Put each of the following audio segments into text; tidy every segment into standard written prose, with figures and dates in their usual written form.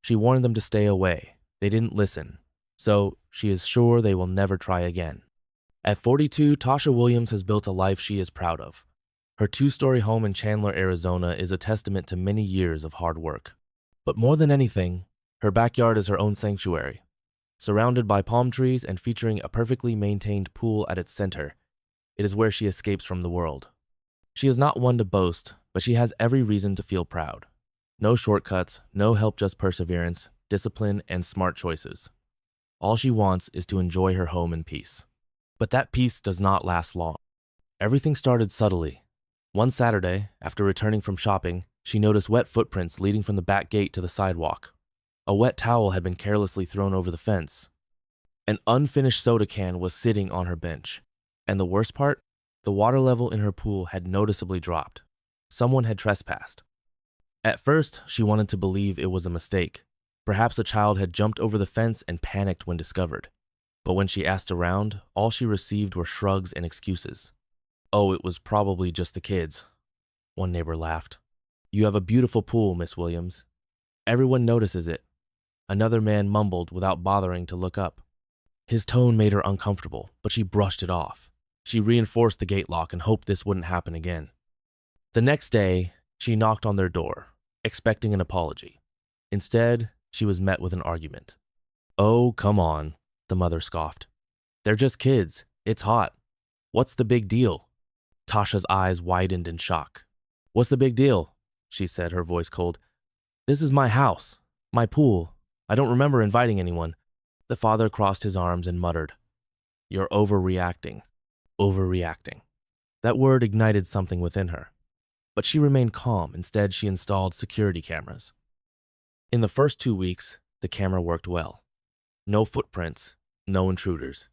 She warned them to stay away. They didn't listen, so she is sure they will never try again. At 42, Tasha Williams has built a life she is proud of. Her two-story home in Chandler, Arizona is a testament to many years of hard work. But more than anything, her backyard is her own sanctuary. Surrounded by palm trees and featuring a perfectly maintained pool at its center, it is where she escapes from the world. She is not one to boast, but she has every reason to feel proud. No shortcuts, no help, just perseverance, discipline, and smart choices. All she wants is to enjoy her home in peace. But that peace does not last long. Everything started subtly. One Saturday, after returning from shopping, she noticed wet footprints leading from the back gate to the sidewalk. A wet towel had been carelessly thrown over the fence. An unfinished soda can was sitting on her bench. And the worst part? The water level in her pool had noticeably dropped. Someone had trespassed. At first, she wanted to believe it was a mistake. Perhaps a child had jumped over the fence and panicked when discovered. But when she asked around, all she received were shrugs and excuses. "Oh, it was probably just the kids." One neighbor laughed. "You have a beautiful pool, Miss Williams. Everyone notices it." Another man mumbled without bothering to look up. His tone made her uncomfortable, but she brushed it off. She reinforced the gate lock and hoped this wouldn't happen again. The next day, she knocked on their door, expecting an apology. Instead, she was met with an argument. "Oh, come on," the mother scoffed. "They're just kids. It's hot. What's the big deal?" Tasha's eyes widened in shock. "What's the big deal?" she said, her voice cold. "This is my house, my pool. I don't remember inviting anyone." The father crossed his arms and muttered, "You're overreacting." Overreacting. That word ignited something within her. But she remained calm. Instead, she installed security cameras. In the first 2 weeks, the camera worked well. No footprints, no intruders.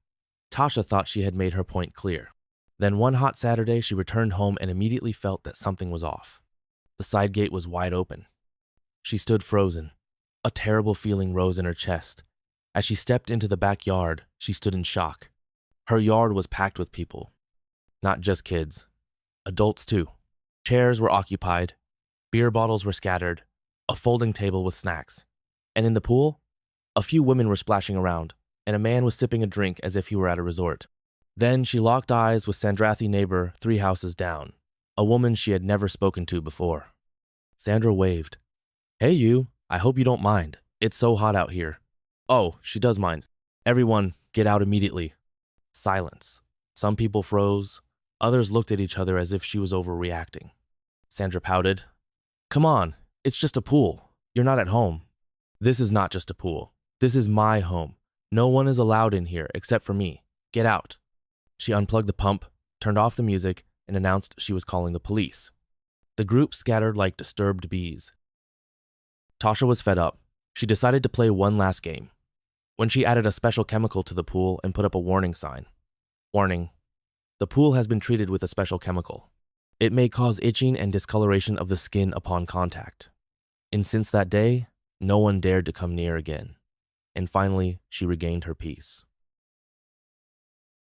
Tasha thought she had made her point clear. Then one hot Saturday, she returned home and immediately felt that something was off. The side gate was wide open. She stood frozen. A terrible feeling rose in her chest. As she stepped into the backyard, she stood in shock. Her yard was packed with people. Not just kids. Adults too. Chairs were occupied. Beer bottles were scattered. A folding table with snacks. And in the pool, a few women were splashing around, and a man was sipping a drink as if he were at a resort. Then she locked eyes with Sandrathi neighbor 3 houses down, a woman she had never spoken to before. Sandra waved. "Hey you, I hope you don't mind. It's so hot out here." "Oh, she does mind. Everyone, get out immediately." Silence. Some people froze. Others looked at each other as if she was overreacting. Sandra pouted. "Come on, it's just a pool. You're not at home." "This is not just a pool. This is my home. No one is allowed in here except for me. Get out." She unplugged the pump, turned off the music, and announced she was calling the police. The group scattered like disturbed bees. Tasha was fed up. She decided to play one last game. When she added a special chemical to the pool and put up a warning sign. Warning: the pool has been treated with a special chemical. It may cause itching and discoloration of the skin upon contact. And since that day, no one dared to come near again. And finally, she regained her peace.